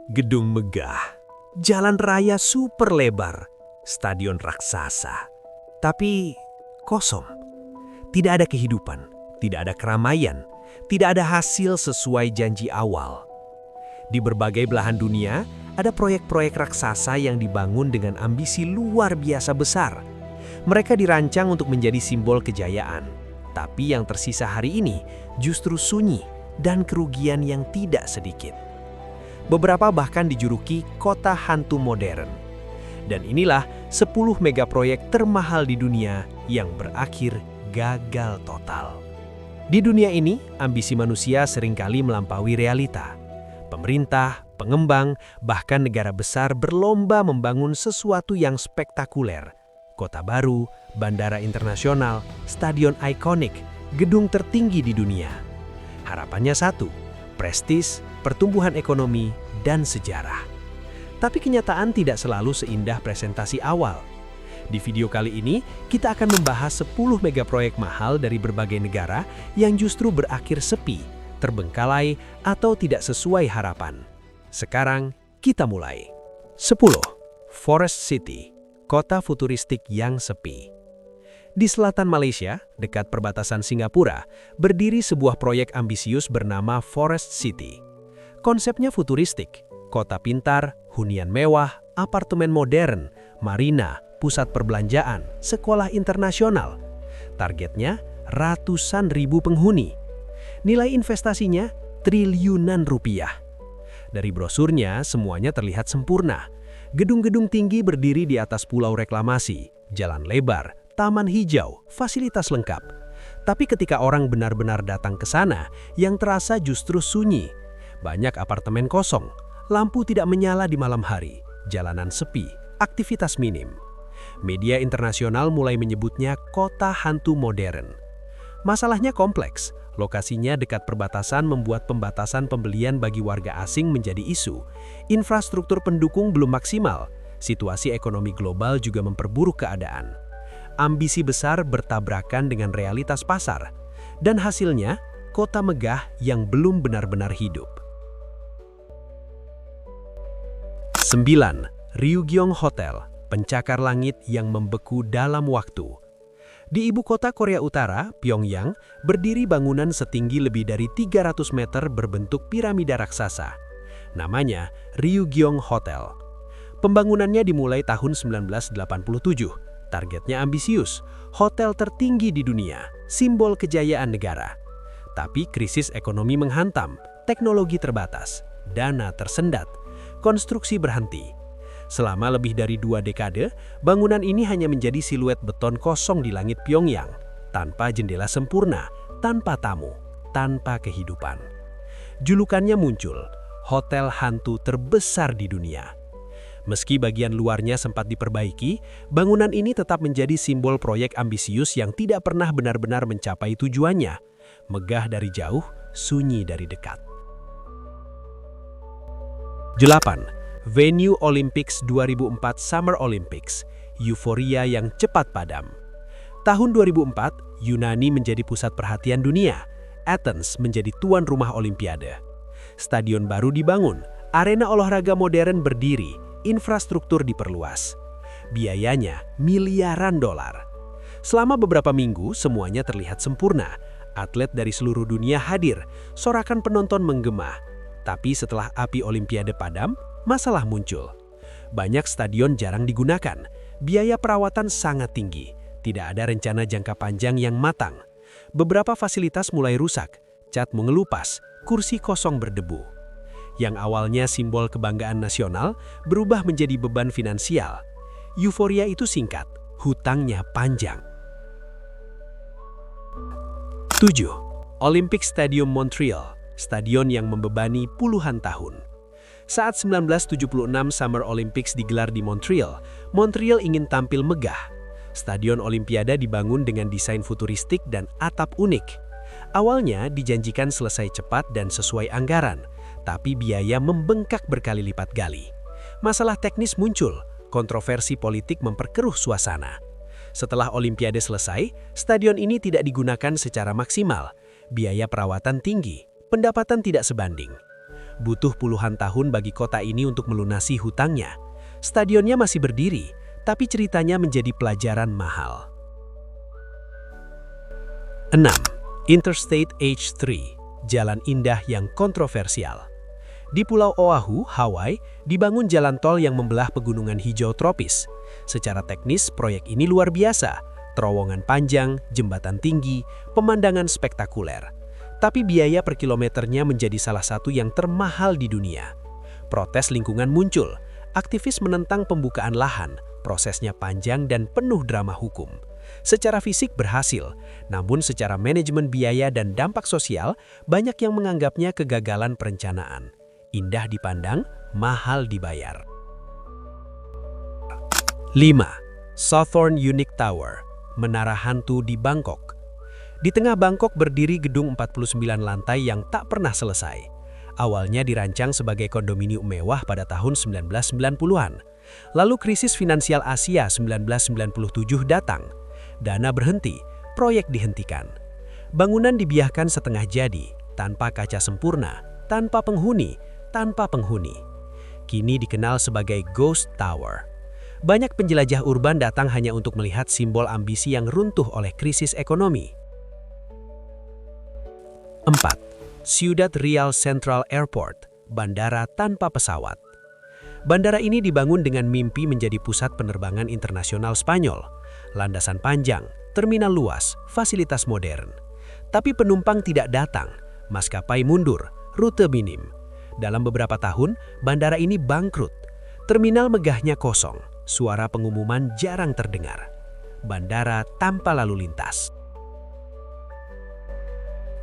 Gedung megah, jalan raya super lebar, stadion raksasa. Tapi kosong. Tidak ada kehidupan, tidak ada keramaian, tidak ada hasil sesuai janji awal. Di berbagai belahan dunia, ada proyek-proyek raksasa yang dibangun dengan ambisi luar biasa besar. Mereka dirancang untuk menjadi simbol kejayaan. Tapi yang tersisa hari ini justru sunyi dan kerugian yang tidak sedikit. Beberapa bahkan dijuluki kota hantu modern. Dan inilah 10 megaproyek termahal di dunia yang berakhir gagal total. Di dunia ini, ambisi manusia seringkali melampaui realita. Pemerintah, pengembang, bahkan negara besar berlomba membangun sesuatu yang spektakuler. Kota baru, bandara internasional, stadion ikonik, gedung tertinggi di dunia. Harapannya satu, prestis, pertumbuhan ekonomi, dan sejarah. Tapi kenyataan tidak selalu seindah presentasi awal. Di video kali ini, kita akan membahas 10 megaproyek mahal dari berbagai negara yang justru berakhir sepi, terbengkalai, atau tidak sesuai harapan. Sekarang, kita mulai. 10. Forest City, kota futuristik yang sepi. Di selatan Malaysia, dekat perbatasan Singapura, berdiri sebuah proyek ambisius bernama Forest City. Konsepnya futuristik, kota pintar, hunian mewah, apartemen modern, marina, pusat perbelanjaan, sekolah internasional. Targetnya ratusan ribu penghuni. Nilai investasinya triliunan rupiah. Dari brosurnya, semuanya terlihat sempurna. Gedung-gedung tinggi berdiri di atas pulau reklamasi, jalan lebar, taman hijau, fasilitas lengkap. Tapi ketika orang benar-benar datang ke sana, yang terasa justru sunyi. Banyak apartemen kosong, lampu tidak menyala di malam hari, jalanan sepi, aktivitas minim. Media internasional mulai menyebutnya kota hantu modern. Masalahnya kompleks, lokasinya dekat perbatasan membuat pembatasan pembelian bagi warga asing menjadi isu. Infrastruktur pendukung belum maksimal, situasi ekonomi global juga memperburuk keadaan. Ambisi besar bertabrakan dengan realitas pasar, dan hasilnya kota megah yang belum benar-benar hidup. 9. Ryugyong Hotel, pencakar langit yang membeku dalam waktu. Di ibu kota Korea Utara, Pyongyang, berdiri bangunan setinggi lebih dari 300 meter berbentuk piramida raksasa. Namanya Ryugyong Hotel. Pembangunannya dimulai tahun 1987. Targetnya ambisius, hotel tertinggi di dunia, simbol kejayaan negara. Tapi krisis ekonomi menghantam, teknologi terbatas, dana tersendat, konstruksi berhenti. Selama lebih dari 2 dekade, bangunan ini hanya menjadi siluet beton kosong di langit Pyongyang, tanpa jendela sempurna, tanpa tamu, tanpa kehidupan. Julukannya muncul, hotel hantu terbesar di dunia. Meski bagian luarnya sempat diperbaiki, bangunan ini tetap menjadi simbol proyek ambisius yang tidak pernah benar-benar mencapai tujuannya. Megah dari jauh, sunyi dari dekat. 8. Venue Olympics 2004 Summer Olympics, euforia yang cepat padam. Tahun 2004, Yunani menjadi pusat perhatian dunia. Athens menjadi tuan rumah Olimpiade. Stadion baru dibangun, arena olahraga modern berdiri, infrastruktur diperluas. Biayanya miliaran dolar. Selama beberapa minggu, semuanya terlihat sempurna. Atlet dari seluruh dunia hadir, sorakan penonton menggema. Tapi setelah api Olimpiade padam, masalah muncul. Banyak stadion jarang digunakan, biaya perawatan sangat tinggi, tidak ada rencana jangka panjang yang matang. Beberapa fasilitas mulai rusak, cat mengelupas, kursi kosong berdebu. Yang awalnya simbol kebanggaan nasional berubah menjadi beban finansial. Euforia itu singkat, hutangnya panjang. 7. Olympic Stadium Montreal, stadion yang membebani puluhan tahun. Saat 1976 Summer Olympics digelar di Montreal, Montreal ingin tampil megah. Stadion Olimpiade dibangun dengan desain futuristik dan atap unik. Awalnya dijanjikan selesai cepat dan sesuai anggaran, tapi biaya membengkak berkali lipat gali. Masalah teknis muncul, kontroversi politik memperkeruh suasana. Setelah Olimpiade selesai, stadion ini tidak digunakan secara maksimal. Biaya perawatan tinggi, pendapatan tidak sebanding. Butuh puluhan tahun bagi kota ini untuk melunasi hutangnya. Stadionnya masih berdiri, tapi ceritanya menjadi pelajaran mahal. 6. Interstate H3, jalan indah yang kontroversial. Di Pulau Oahu, Hawaii, dibangun jalan tol yang membelah pegunungan hijau tropis. Secara teknis, proyek ini luar biasa. Terowongan panjang, jembatan tinggi, pemandangan spektakuler. Tapi biaya per kilometernya menjadi salah satu yang termahal di dunia. Protes lingkungan muncul. Aktivis menentang pembukaan lahan. Prosesnya panjang dan penuh drama hukum. Secara fisik berhasil, namun secara manajemen biaya dan dampak sosial, banyak yang menganggapnya kegagalan perencanaan. Indah dipandang, mahal dibayar. 5. Southorn Unique Tower, menara hantu di Bangkok. Di tengah Bangkok berdiri gedung 49 lantai yang tak pernah selesai. Awalnya dirancang sebagai kondominium mewah pada tahun 1990-an. Lalu krisis finansial Asia 1997 datang. Dana berhenti, proyek dihentikan. Bangunan dibiarkan setengah jadi, tanpa kaca sempurna, tanpa penghuni. Kini dikenal sebagai Ghost Tower. Banyak penjelajah urban datang hanya untuk melihat simbol ambisi yang runtuh oleh krisis ekonomi. 4. Ciudad Real Central Airport, bandara tanpa pesawat. Bandara ini dibangun dengan mimpi menjadi pusat penerbangan internasional Spanyol. Landasan panjang, terminal luas, fasilitas modern. Tapi penumpang tidak datang, maskapai mundur, rute minim. Dalam beberapa tahun, bandara ini bangkrut. Terminal megahnya kosong, suara pengumuman jarang terdengar. Bandara tanpa lalu lintas.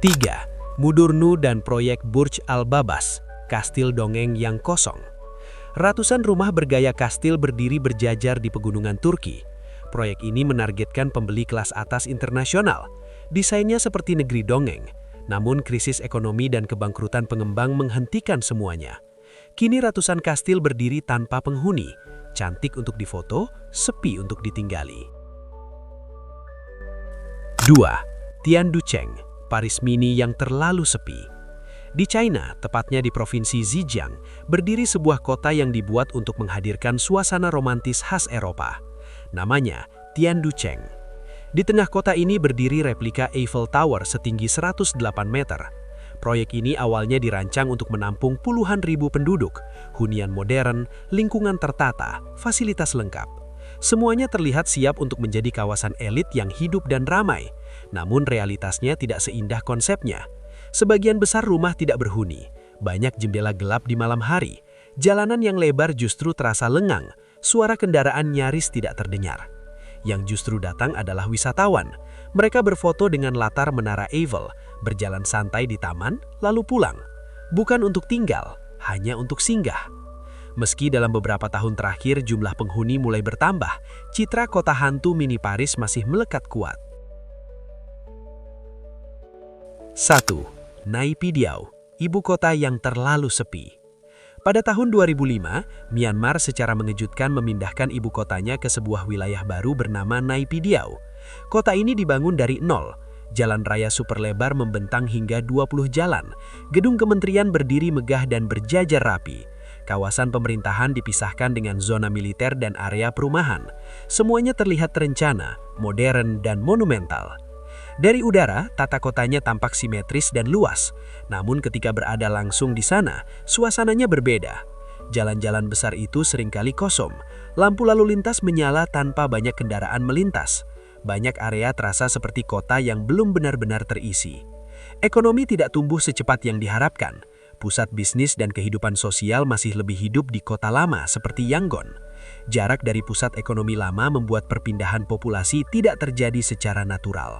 3. Mudurnu dan proyek Burj Al Babas, kastil dongeng yang kosong. Ratusan rumah bergaya kastil berdiri berjajar di pegunungan Turki. Proyek ini menargetkan pembeli kelas atas internasional. Desainnya seperti negeri dongeng. Namun krisis ekonomi dan kebangkrutan pengembang menghentikan semuanya. Kini ratusan kastil berdiri tanpa penghuni, cantik untuk difoto, sepi untuk ditinggali. 2. Tianducheng, Paris mini yang terlalu sepi. Di China, tepatnya di provinsi Zhejiang, berdiri sebuah kota yang dibuat untuk menghadirkan suasana romantis khas Eropa. Namanya Tianducheng. Di tengah kota ini berdiri replika Eiffel Tower setinggi 108 meter. Proyek ini awalnya dirancang untuk menampung puluhan ribu penduduk, hunian modern, lingkungan tertata, fasilitas lengkap. Semuanya terlihat siap untuk menjadi kawasan elit yang hidup dan ramai. Namun realitasnya tidak seindah konsepnya. Sebagian besar rumah tidak berhuni, banyak jendela gelap di malam hari, jalanan yang lebar justru terasa lengang, suara kendaraan nyaris tidak terdengar. Yang justru datang adalah wisatawan. Mereka berfoto dengan latar menara Eiffel, berjalan santai di taman, lalu pulang. Bukan untuk tinggal, hanya untuk singgah. Meski dalam beberapa tahun terakhir jumlah penghuni mulai bertambah, citra kota hantu mini Paris masih melekat kuat. 1. Naypyidaw, ibu kota yang terlalu sepi. Pada tahun 2005, Myanmar secara mengejutkan memindahkan ibu kotanya ke sebuah wilayah baru bernama Naypyidaw. Kota ini dibangun dari nol. Jalan raya super lebar membentang hingga 20 jalan. Gedung kementerian berdiri megah dan berjajar rapi. Kawasan pemerintahan dipisahkan dengan zona militer dan area perumahan. Semuanya terlihat terencana, modern, dan monumental. Dari udara, tata kotanya tampak simetris dan luas. Namun ketika berada langsung di sana, suasananya berbeda. Jalan-jalan besar itu seringkali kosong. Lampu lalu lintas menyala tanpa banyak kendaraan melintas. Banyak area terasa seperti kota yang belum benar-benar terisi. Ekonomi tidak tumbuh secepat yang diharapkan. Pusat bisnis dan kehidupan sosial masih lebih hidup di kota lama seperti Yangon. Jarak dari pusat ekonomi lama membuat perpindahan populasi tidak terjadi secara natural.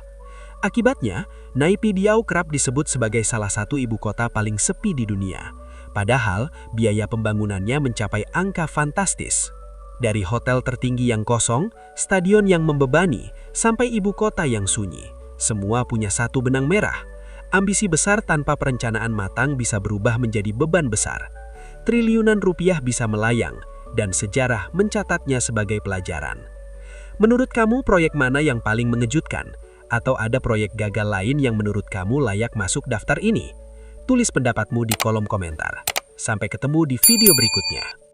Akibatnya, Naypyidaw kerap disebut sebagai salah satu ibu kota paling sepi di dunia. Padahal, biaya pembangunannya mencapai angka fantastis. Dari hotel tertinggi yang kosong, stadion yang membebani, sampai ibu kota yang sunyi. Semua punya satu benang merah. Ambisi besar tanpa perencanaan matang bisa berubah menjadi beban besar. Triliunan rupiah bisa melayang, dan sejarah mencatatnya sebagai pelajaran. Menurut kamu, proyek mana yang paling mengejutkan? Atau ada proyek gagal lain yang menurut kamu layak masuk daftar ini? Tulis pendapatmu di kolom komentar. Sampai ketemu di video berikutnya.